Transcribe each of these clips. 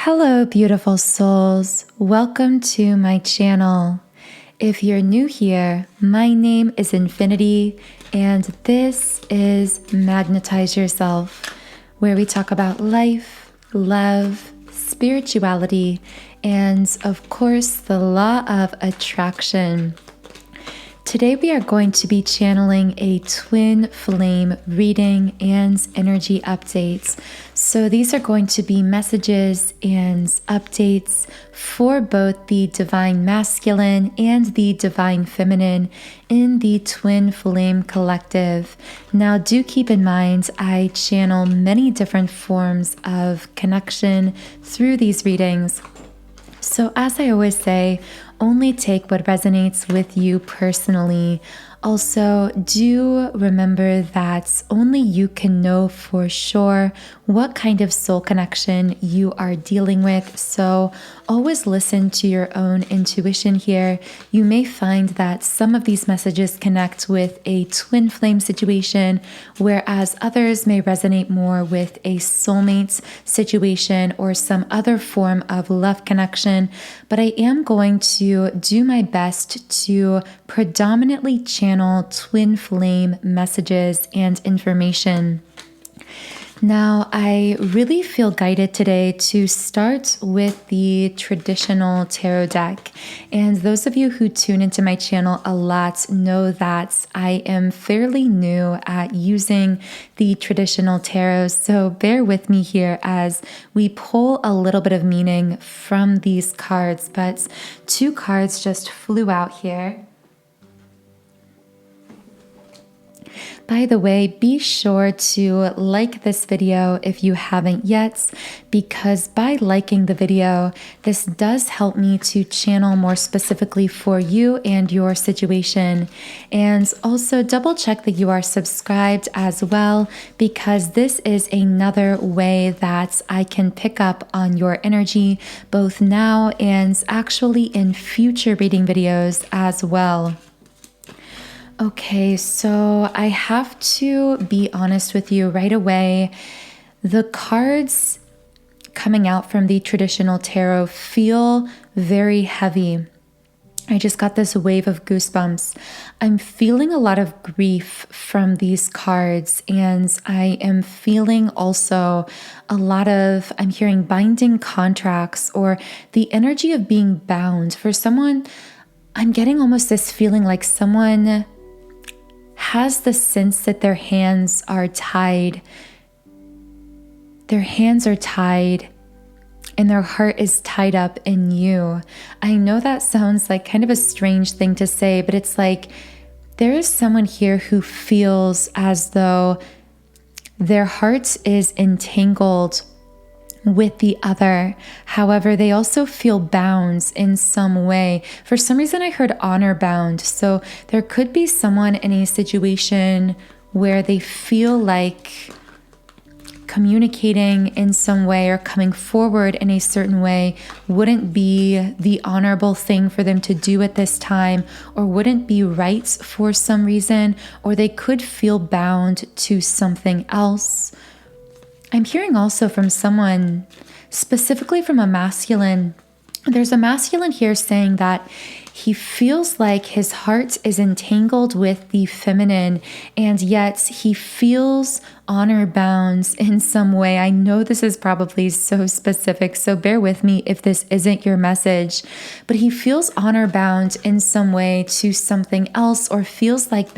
Hello, beautiful souls. Welcome to my channel. If you're new here, my name is Infinity, and this is Magnetize Yourself, where we talk about life, love, spirituality, and of course, the law of attraction. Today we are going to be channeling a twin flame reading and energy updates. So these are going to be messages and updates for both the divine masculine and the divine feminine in the twin flame collective. Now do keep in mind, I channel many different forms of connection through these readings. So as I always say, only take what resonates with you personally. Also, do remember that only you can know for sure what kind of soul connection you are dealing with. So always listen to your own intuition here. You may find that some of these messages connect with a twin flame situation, whereas others may resonate more with a soulmate situation or some other form of love connection. But I am going to do my best to predominantly channel twin flame messages and information. Now, I really feel guided today to start with the traditional tarot deck. And those of you who tune into my channel a lot know that I am fairly new at using the traditional tarot. So bear with me here as we pull a little bit of meaning from these cards. But two cards just flew out here. By the way, be sure to like this video if you haven't yet, because by liking the video, this does help me to channel more specifically for you and your situation. And also double check that you are subscribed as well, because this is another way that I can pick up on your energy, both now and actually in future reading videos as well. Okay, so I have to be honest with you right away. The cards coming out from the traditional tarot feel very heavy. I just got this wave of goosebumps. I'm feeling a lot of grief from these cards, and I am feeling also a lot of, I'm hearing binding contracts or the energy of being bound. For someone, I'm getting almost this feeling like someone has the sense that their hands are tied. Their hands are tied and their heart is tied up in you. I know that sounds like kind of a strange thing to say, but it's like there is someone here who feels as though their heart is entangled with the other. However, they also feel bound in some way. For some reason, I heard honor bound. So there could be someone in a situation where they feel like communicating in some way or coming forward in a certain way wouldn't be the honorable thing for them to do at this time, or wouldn't be right for some reason, or they could feel bound to something else. I'm hearing also from someone, specifically from a masculine. There's a masculine here saying that he feels like his heart is entangled with the feminine, and yet he feels honor bound in some way. I know this is probably so specific, so bear with me if this isn't your message, but he feels honor bound in some way to something else, or feels like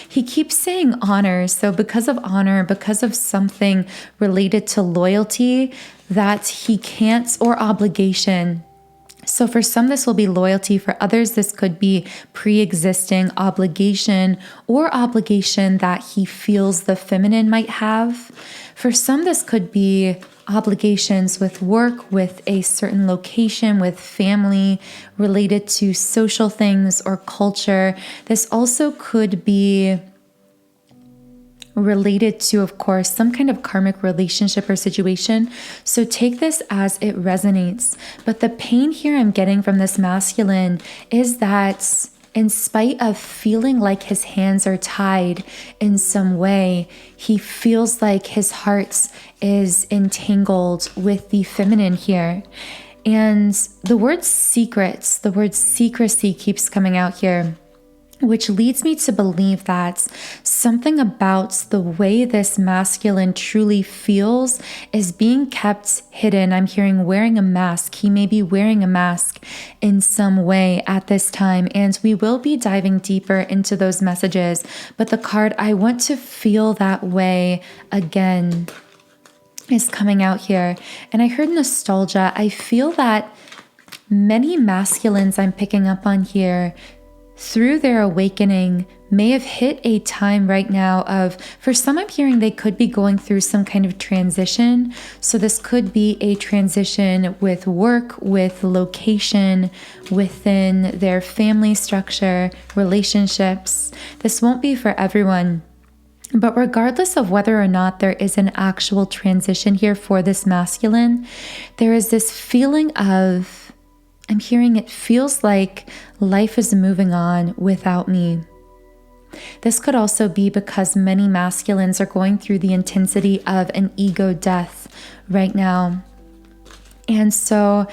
he keeps saying honor, so because of honor, because of something related to loyalty that he can't, or obligation. So for some, this will be loyalty. For others, this could be pre-existing obligation, or obligation that he feels the feminine might have. For some, this could be obligations with work, with a certain location, with family, related to social things or culture. This also could be related to, of course, some kind of karmic relationship or situation. So take this as it resonates. But the pain here I'm getting from this masculine is that in spite of feeling like his hands are tied in some way, he feels like his heart is entangled with the feminine here. And the word secrets, the word secrecy keeps coming out here, which leads me to believe that something about the way this masculine truly feels is being kept hidden. I'm hearing wearing a mask. He may be wearing a mask in some way at this time, and we will be diving deeper into those messages. But the card, I want to feel that way again, is coming out here. And I heard nostalgia. I feel that many masculines I'm picking up on here, through their awakening, may have hit a time right now of, for some I'm hearing they could be going through some kind of transition. So this could be a transition with work, with location, within their family structure, relationships. This won't be for everyone. But regardless of whether or not there is an actual transition here for this masculine, there is this feeling of, I'm hearing it feels like life is moving on without me. This could also be because many masculines are going through the intensity of an ego death right now. And so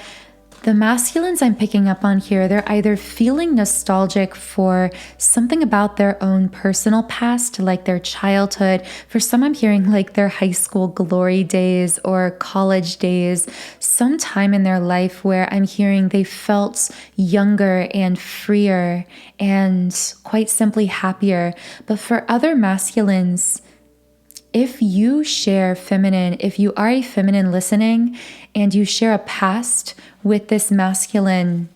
the masculines I'm picking up on here, they're either feeling nostalgic for something about their own personal past, like their childhood. For some, I'm hearing like their high school glory days or college days, some time in their life where I'm hearing they felt younger and freer and quite simply happier. But for other masculines, if you share feminine, if you are a feminine listening and you share a past with this masculine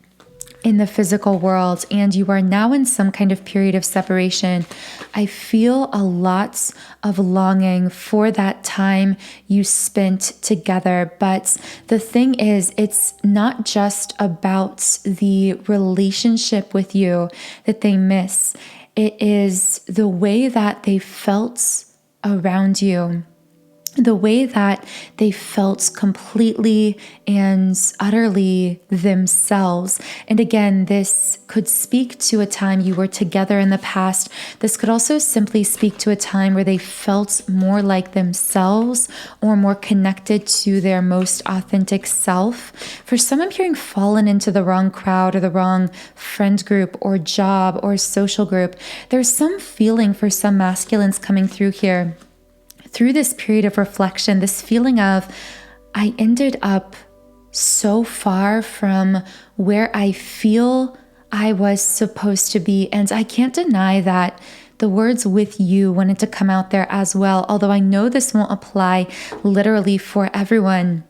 in the physical world and you are now in some kind of period of separation, I feel a lot of longing for that time you spent together. But the thing is, it's not just about the relationship with you that they miss. It is the way that they felt around you, the way that they felt completely and utterly themselves. And again, this could speak to a time you were together in the past. This could also simply speak to a time where they felt more like themselves or more connected to their most authentic self. For some, I'm hearing fallen into the wrong crowd or the wrong friend group or job or social group. There's some feeling for some masculines coming through here, through this period of reflection, this feeling of, I ended up so far from where I feel I was supposed to be. And I can't deny that the words "with you" wanted to come out there as well, although I know this won't apply literally for everyone.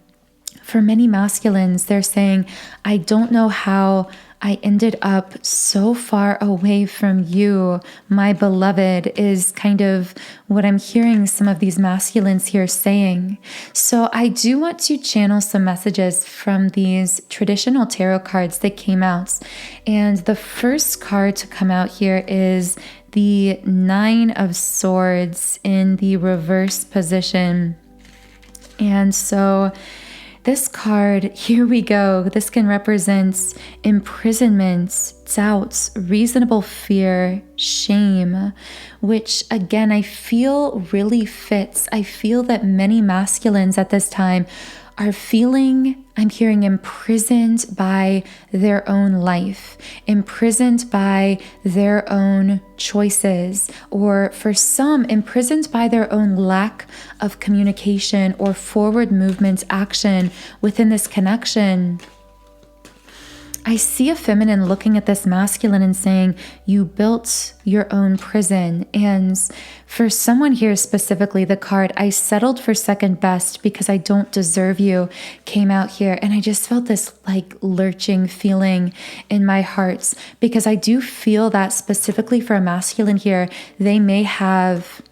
For many masculines, they're saying, I don't know how I ended up so far away from you, my beloved, is kind of what I'm hearing some of these masculines here saying. So I do want to channel some messages from these traditional tarot cards that came out. And the first card to come out here is the Nine of Swords in the reverse position. And so this card, here we go. This can represent imprisonment, doubts, reasonable fear, shame, which again, I feel really fits. I feel that many masculines at this time are feeling, I'm hearing, imprisoned by their own life, imprisoned by their own choices, or for some, imprisoned by their own lack of communication or forward movement action within this connection. I see a feminine looking at this masculine and saying, you built your own prison. And for someone here specifically, the card, I settled for second best because I don't deserve you, came out here. And I just felt this like lurching feeling in my heart, because I do feel that specifically for a masculine here, they may have,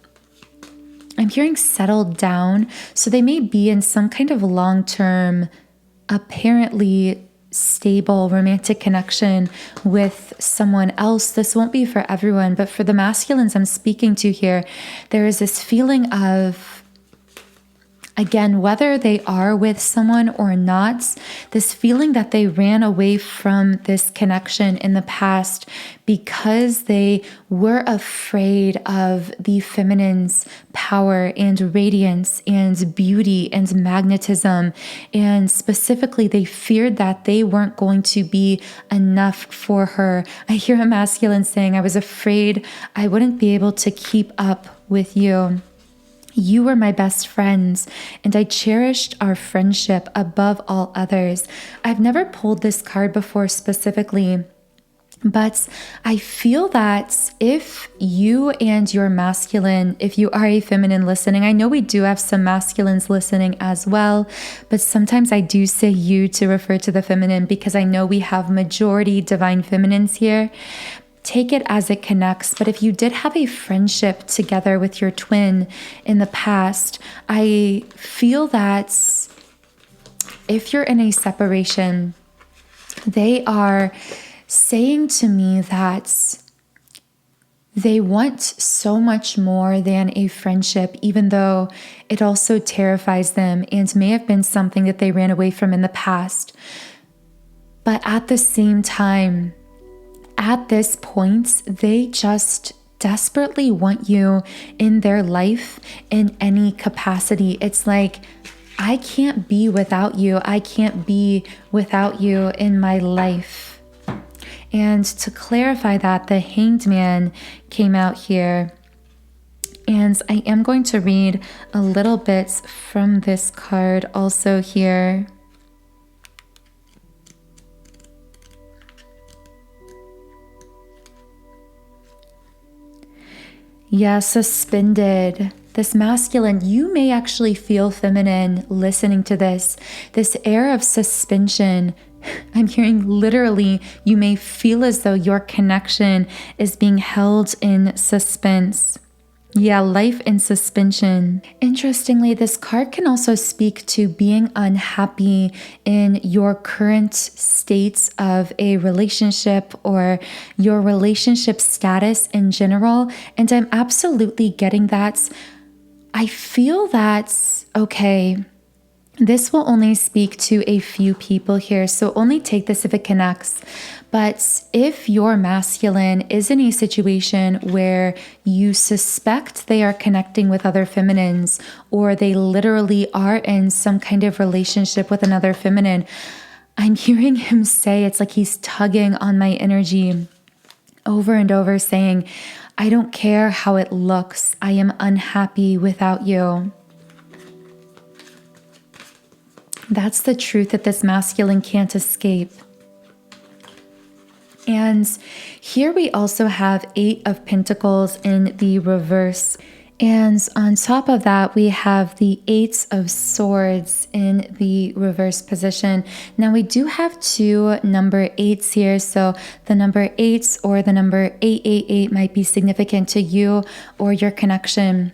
I'm hearing, settled down. So they may be in some kind of long-term, apparently stable romantic connection with someone else. This won't be for everyone, but for the masculines I'm speaking to here, there is this feeling of, Again, whether they are with someone or not, this feeling that they ran away from this connection in the past because they were afraid of the feminine's power and radiance and beauty and magnetism. And specifically, they feared that they weren't going to be enough for her. I hear a masculine saying, I was afraid I wouldn't be able to keep up with you. You were my best friends, and I cherished our friendship above all others. I've never pulled this card before specifically, but I feel that if you and your masculine, if you are a feminine listening, I know we do have some masculines listening as well, but sometimes I do say you to refer to the feminine because I know we have majority divine feminines here. Take it as it connects. But if you did have a friendship together with your twin in the past, I feel that if you're in a separation, they are saying to me that they want so much more than a friendship, even though it also terrifies them and may have been something that they ran away from in the past. But at the same time, at this point, they just desperately want you in their life in any capacity. It's like, I can't be without you. I can't be without you in my life. And to clarify that, the Hanged Man came out here. And I am going to read a little bit from this card also here. Yeah, suspended. This masculine, you may actually feel feminine listening to this air of suspension. I'm hearing literally, you may feel as though your connection is being held in suspense. Yeah, life in suspension. Interestingly, this card can also speak to being unhappy in your current state of a relationship or your relationship status in general. And I'm absolutely getting that. I feel that, okay, this will only speak to a few people here, so only take this if it connects. But if your masculine is in a situation where you suspect they are connecting with other feminines, or they literally are in some kind of relationship with another feminine, I'm hearing him say, it's like he's tugging on my energy over and over saying, I don't care how it looks. I am unhappy without you. That's the truth that this masculine can't escape. And here we also have 8 of Pentacles in the reverse. And on top of that, we have the 8 of Swords in the reverse position. Now we do have 2 number 8s here. So the number 8 or the number 888 might be significant to you or your connection.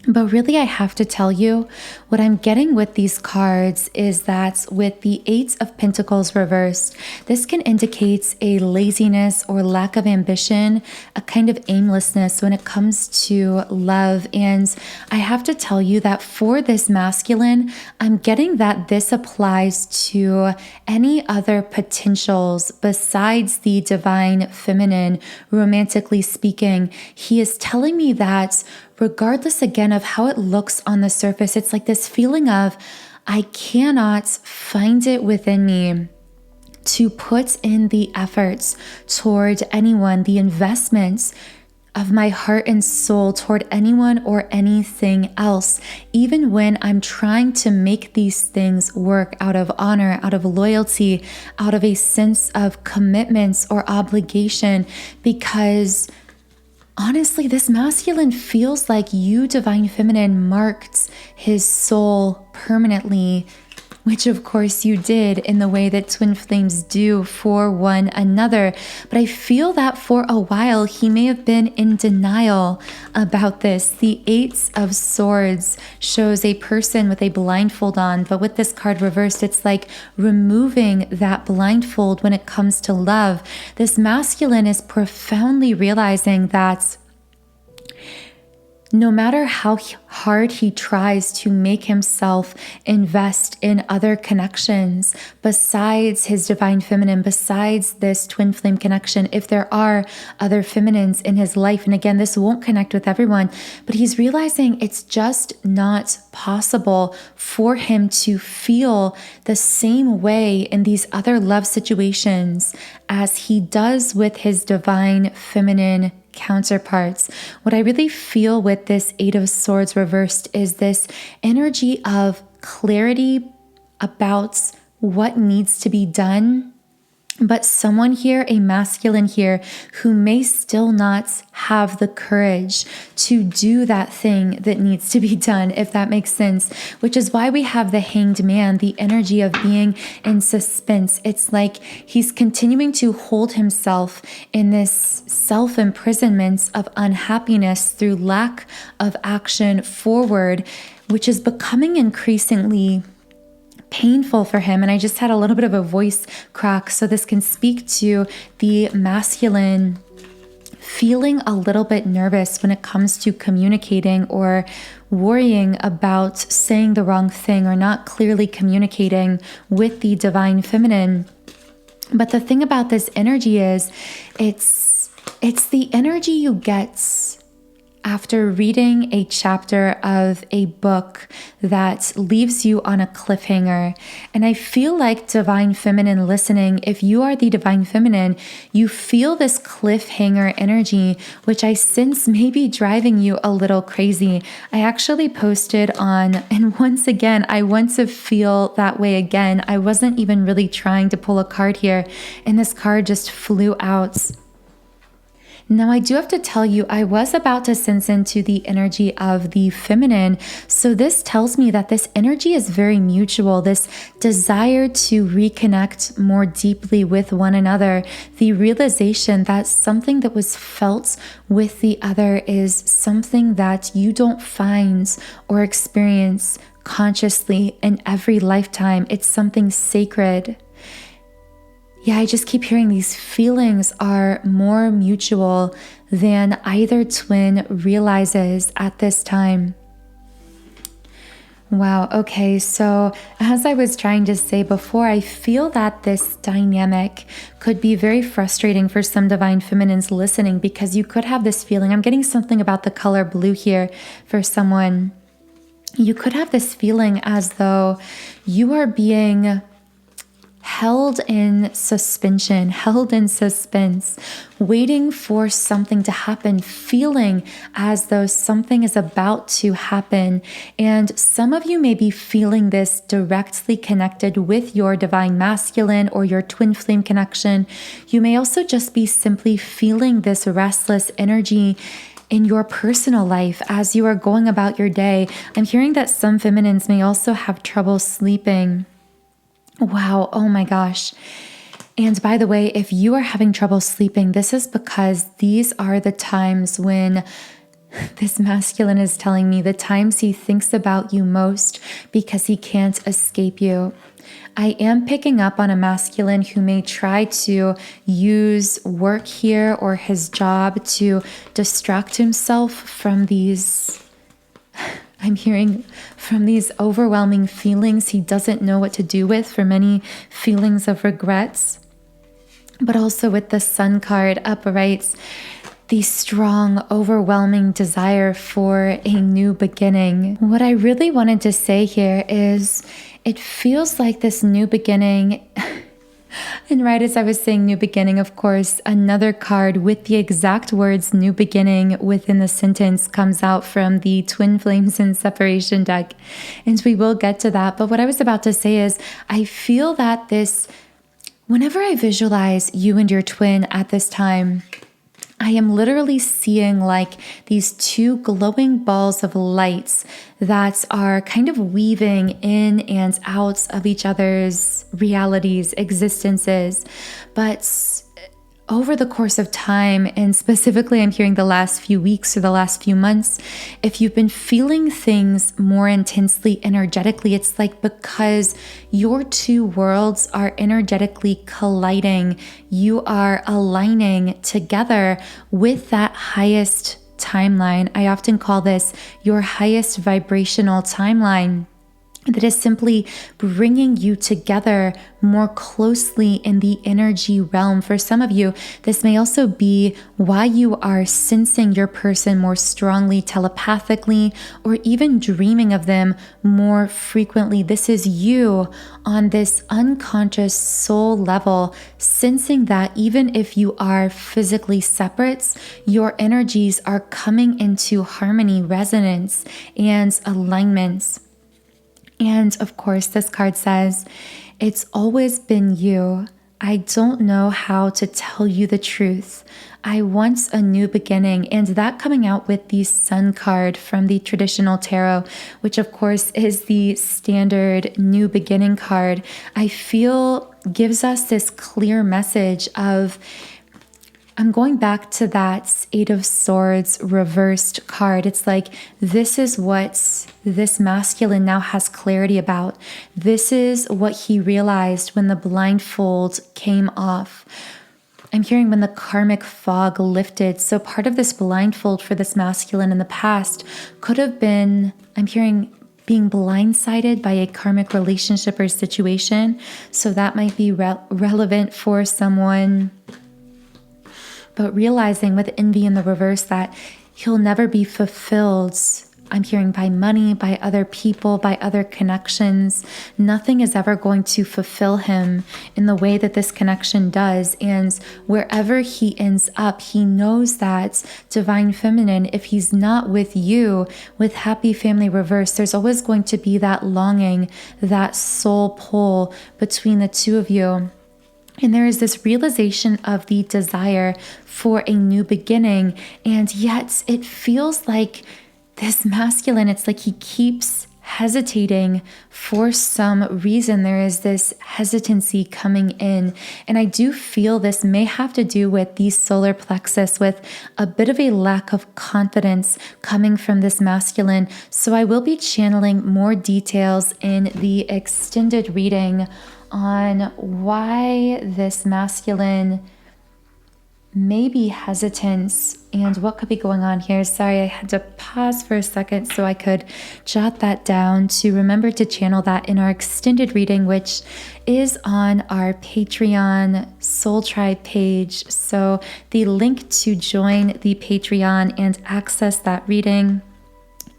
But really, I have to tell you, what I'm getting with these cards is that with the 8 of Pentacles reversed, this can indicate a laziness or lack of ambition, a kind of aimlessness when it comes to love. And I have to tell you that for this masculine, I'm getting that this applies to any other potentials besides the divine feminine, romantically speaking. He is telling me that regardless again of how it looks on the surface, it's like this feeling of, I cannot find it within me to put in the efforts toward anyone, the investments of my heart and soul toward anyone or anything else, even when I'm trying to make these things work out of honor, out of loyalty, out of a sense of commitments or obligation, because honestly, this masculine feels like you, divine feminine, marked his soul permanently, which of course you did in the way that twin flames do for one another. But I feel that for a while, he may have been in denial about this. The 8 of Swords shows a person with a blindfold on, but with this card reversed, it's like removing that blindfold when it comes to love. This masculine is profoundly realizing that no matter how hard he tries to make himself invest in other connections besides his divine feminine, besides this twin flame connection, if there are other feminines in his life, and again, this won't connect with everyone, but he's realizing it's just not possible for him to feel the same way in these other love situations as he does with his divine feminine counterparts. What I really feel with this Eight of Swords reversed is this energy of clarity about what needs to be done, but someone here, a masculine here, who may still not have the courage to do that thing that needs to be done, if that makes sense, which is why we have the Hanged Man, the energy of being in suspense. It's like he's continuing to hold himself in this self-imprisonment of unhappiness through lack of action forward, which is becoming increasingly painful for him. And I just had a little bit of a voice crack, so this can speak to the masculine feeling a little bit nervous when it comes to communicating or worrying about saying the wrong thing or not clearly communicating with the divine feminine. But the thing about this energy is it's the energy you get after reading a chapter of a book that leaves you on a cliffhanger. And I feel like divine feminine listening, if you are the divine feminine, you feel this cliffhanger energy, which I sense may be driving you a little crazy. I actually posted on, and once again, I want to feel that way again. I wasn't even really trying to pull a card here, and this card just flew out. Now, I do have to tell you, I was about to sense into the energy of the feminine. So this tells me that this energy is very mutual, this desire to reconnect more deeply with one another, the realization that something that was felt with the other is something that you don't find or experience consciously in every lifetime. It's something sacred. Yeah, I just keep hearing these feelings are more mutual than either twin realizes at this time. Wow, okay, so as I was trying to say before, I feel that this dynamic could be very frustrating for some divine feminines listening, because you could have this feeling, I'm getting something about the color blue here for someone. You could have this feeling as though you are being held in suspension, held in suspense, waiting for something to happen, feeling as though something is about to happen. And some of you may be feeling this directly connected with your divine masculine or your twin flame connection. You may also just be simply feeling this restless energy in your personal life as you are going about your day. I'm hearing that some feminines may also have trouble sleeping. Wow, oh my gosh. And by the way, if you are having trouble sleeping, this is because these are the times when this masculine is telling me the times he thinks about you most because he can't escape you. I am picking up on a masculine who may try to use work here or his job to distract himself from these I'm hearing from these overwhelming feelings he doesn't know what to do with, for many feelings of regrets. But also with the Sun card upright, the strong, overwhelming desire for a new beginning. What I really wanted to say here is it feels like this new beginning. And right as I was saying new beginning, of course, another card with the exact words new beginning within the sentence comes out from the Twin Flames and Separation deck. And we will get to that. But what I was about to say is I feel that whenever I visualize you and your twin at this time, I am literally seeing like these two glowing balls of lights that are kind of weaving in and out of each other's realities, existences. But over the course of time, and specifically I'm hearing the last few weeks or the last few months, if you've been feeling things more intensely energetically, it's like because your two worlds are energetically colliding, you are aligning together with that highest timeline. I often call this your highest vibrational timeline. That is simply bringing you together more closely in the energy realm. For some of you, this may also be why you are sensing your person more strongly telepathically, or even dreaming of them more frequently. This is you on this unconscious soul level, sensing that even if you are physically separate, your energies are coming into harmony, resonance, and alignment. And of course, this card says, it's always been you. I don't know how to tell you the truth. I want a new beginning. And that coming out with the Sun card from the traditional tarot, which of course is the standard new beginning card, I feel gives us this clear message of, I'm going back to that Eight of Swords reversed card. It's like, this is what this masculine now has clarity about. This is what he realized when the blindfold came off. I'm hearing when the karmic fog lifted. So part of this blindfold for this masculine in the past could have been, I'm hearing, being blindsided by a karmic relationship or situation. So that might be relevant for someone. But realizing with envy in the reverse that he'll never be fulfilled, I'm hearing, by money, by other people, by other connections. Nothing is ever going to fulfill him in the way that this connection does. And wherever he ends up, he knows that divine feminine, if he's not with you, with happy family reverse, there's always going to be that longing, that soul pull between the two of you. And there is this realization of the desire for a new beginning. And yet it feels like this masculine, it's like he keeps hesitating for some reason. There is this hesitancy coming in. And I do feel this may have to do with the solar plexus, with a bit of a lack of confidence coming from this masculine. So I will be channeling more details in the extended reading on why this masculine may be hesitant and what could be going on here. Sorry, I had to pause for a second so I could jot that down to remember to channel that in our extended reading, which is on our Patreon Soul Tribe page. So the link to join the Patreon and access that reading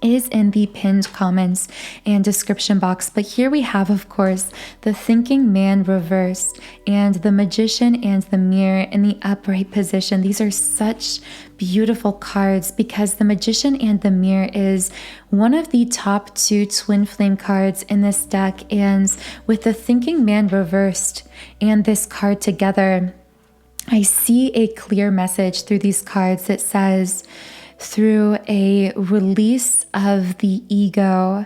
is in the pinned comments and description box. But here we have, of course, the thinking man reversed and the magician and the mirror in the upright position. These are such beautiful cards because the magician and the mirror is one of the top 2 twin flame cards in this deck. And with the thinking man reversed and this card together, I see a clear message through these cards that says, through a release of the ego,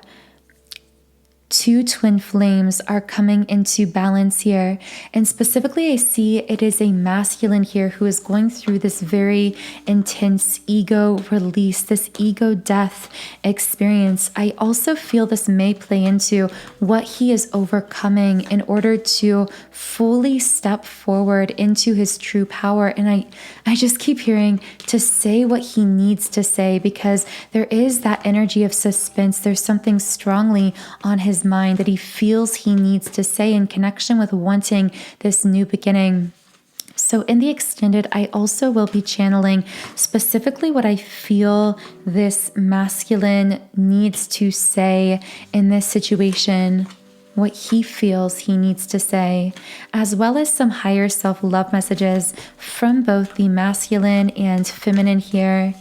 2 twin flames are coming into balance here. And specifically, I see it is a masculine here who is going through this very intense ego release, this ego death experience. I also feel this may play into what he is overcoming in order to fully step forward into his true power. And I just keep hearing to say what he needs to say, because there is that energy of suspense. There's something strongly on his mind that he feels he needs to say in connection with wanting this new beginning. So in the extended, I also will be channeling specifically what I feel this masculine needs to say in this situation, what he feels he needs to say, as well as some higher self-love messages from both the masculine and feminine here.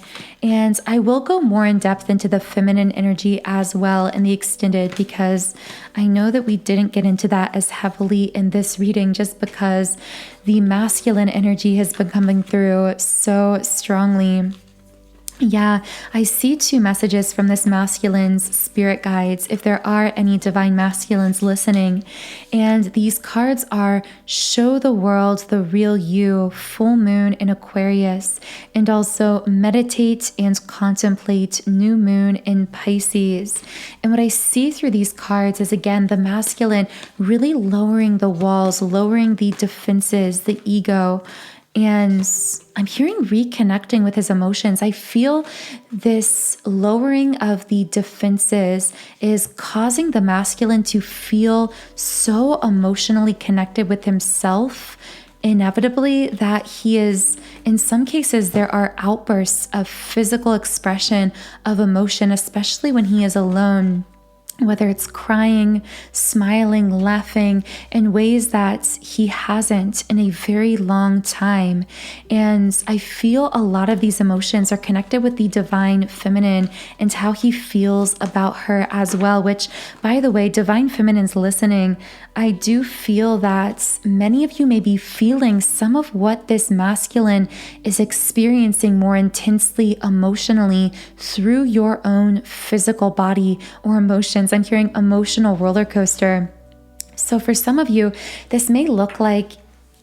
And I will go more in depth into the feminine energy as well in the extended, because I know that we didn't get into that as heavily in this reading just because the masculine energy has been coming through so strongly. Yeah, I see 2 messages from this masculine's spirit guides, if there are any divine masculines listening. And these cards are show the world the real you, full moon in Aquarius, and also meditate and contemplate new moon in Pisces. And what I see through these cards is, again, the masculine really lowering the walls, lowering the defenses, the ego, And I'm hearing reconnecting with his emotions. I feel this lowering of the defenses is causing the masculine to feel so emotionally connected with himself, inevitably, that he is, in some cases, there are outbursts of physical expression of emotion, especially when he is alone. Whether it's crying, smiling, laughing in ways that he hasn't in a very long time. And I feel a lot of these emotions are connected with the divine feminine and how he feels about her as well, which, by the way, divine feminine's listening, I do feel that many of you may be feeling some of what this masculine is experiencing more intensely emotionally through your own physical body or emotions. I'm hearing emotional roller coaster. So for some of you, this may look like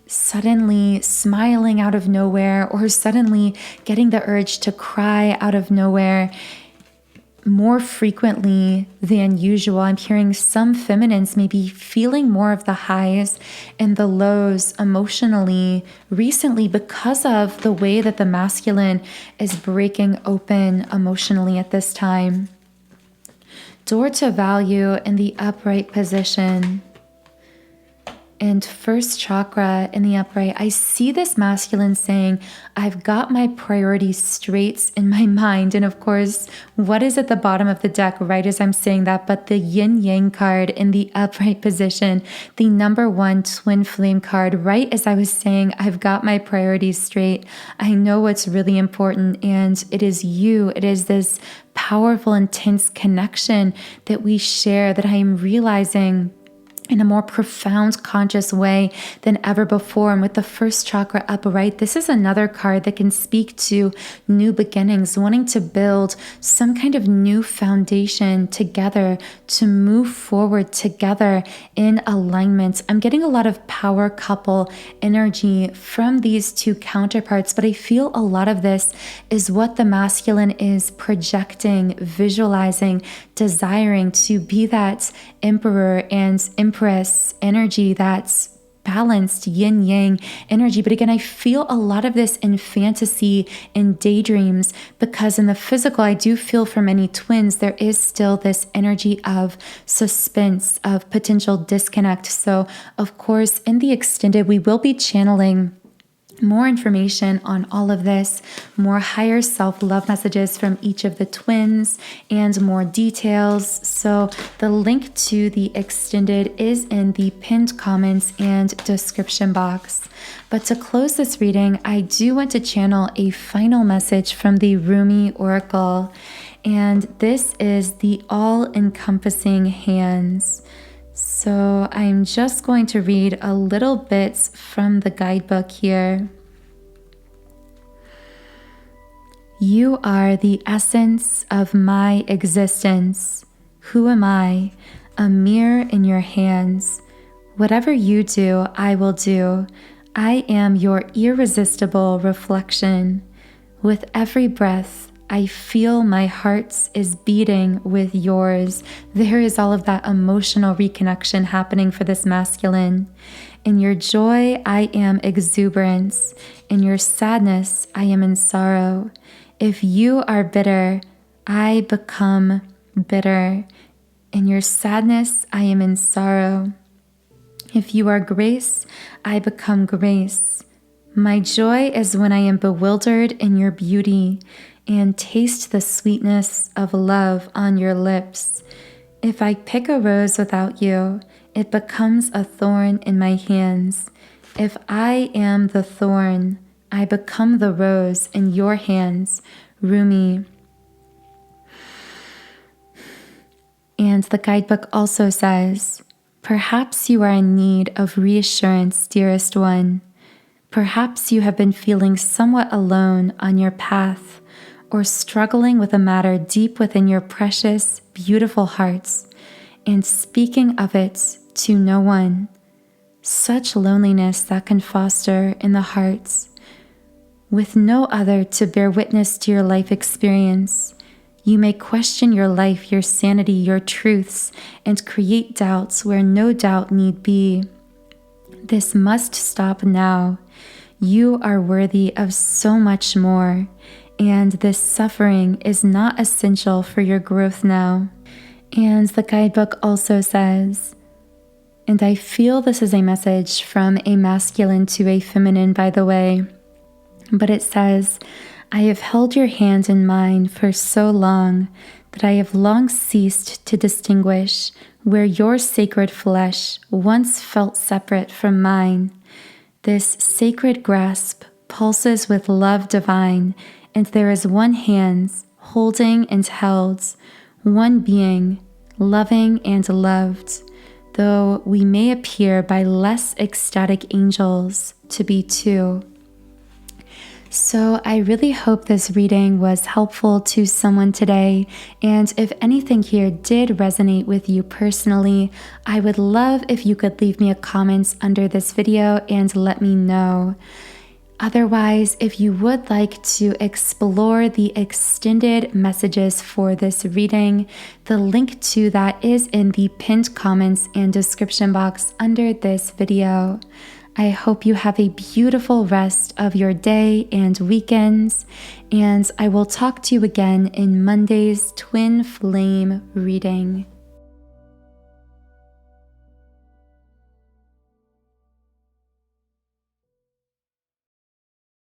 suddenly smiling out of nowhere or suddenly getting the urge to cry out of nowhere more frequently than usual. I'm hearing some feminines may be feeling more of the highs and the lows emotionally recently because of the way that the masculine is breaking open emotionally at this time. Door to value in the upright position. And first chakra in the upright, I see this masculine saying, I've got my priorities straight in my mind. And of course, what is at the bottom of the deck right as I'm saying that, but the yin-yang card in the upright position, the number 1 twin flame card, right as I was saying, I've got my priorities straight. I know what's really important, and it is you. It is this powerful, intense connection that we share that I am realizing in a more profound, conscious way than ever before. And with the first chakra upright, this is another card that can speak to new beginnings, wanting to build some kind of new foundation together to move forward together in alignment. I'm getting a lot of power couple energy from these two counterparts, but I feel a lot of this is what the masculine is projecting, visualizing, desiring to be that emperor and empress energy, that's balanced yin-yang energy. But again, I feel a lot of this in fantasy, in daydreams, because in the physical, I do feel for many twins, there is still this energy of suspense, of potential disconnect. So of course, in the extended, we will be channeling more information on all of this, more higher self-love messages from each of the twins, and more details. So the link to the extended is in the pinned comments and description box. But to close this reading, I do want to channel a final message from the Rumi Oracle, and this is the all-encompassing hands. So I'm just going to read a little bit from the guidebook here. You are the essence of my existence. Who am I? A mirror in your hands. Whatever you do, I will do. I am your irresistible reflection. With every breath, I feel my heart is beating with yours. There is all of that emotional reconnection happening for this masculine. In your joy, I am exuberance. In your sadness, I am in sorrow. If you are bitter, I become bitter. In your sadness, I am in sorrow. If you are grace, I become grace. My joy is when I am bewildered in your beauty and taste the sweetness of love on your lips. If I pick a rose without you, it becomes a thorn in my hands. If I am the thorn, I become the rose in your hands. Rumi. And the guidebook also says, perhaps you are in need of reassurance, dearest one. Perhaps you have been feeling somewhat alone on your path, or struggling with a matter deep within your precious, beautiful hearts, and speaking of it to no one. Such loneliness that can foster in the hearts. With no other to bear witness to your life experience, you may question your life, your sanity, your truths, and create doubts where no doubt need be. This must stop now. You are worthy of so much more, and this suffering is not essential for your growth now. And the guidebook also says, and I feel this is a message from a masculine to a feminine, by the way, but it says, I have held your hand in mine for so long that I have long ceased to distinguish where your sacred flesh once felt separate from mine. This sacred grasp pulses with love divine, and there is one hand holding and held, one being, loving and loved, though we may appear by less ecstatic angels to be two. So I really hope this reading was helpful to someone today, and if anything here did resonate with you personally, I would love if you could leave me a comment under this video and let me know. Otherwise, if you would like to explore the extended messages for this reading, the link to that is in the pinned comments and description box under this video. I hope you have a beautiful rest of your day and weekends, and I will talk to you again in Monday's Twin Flame reading.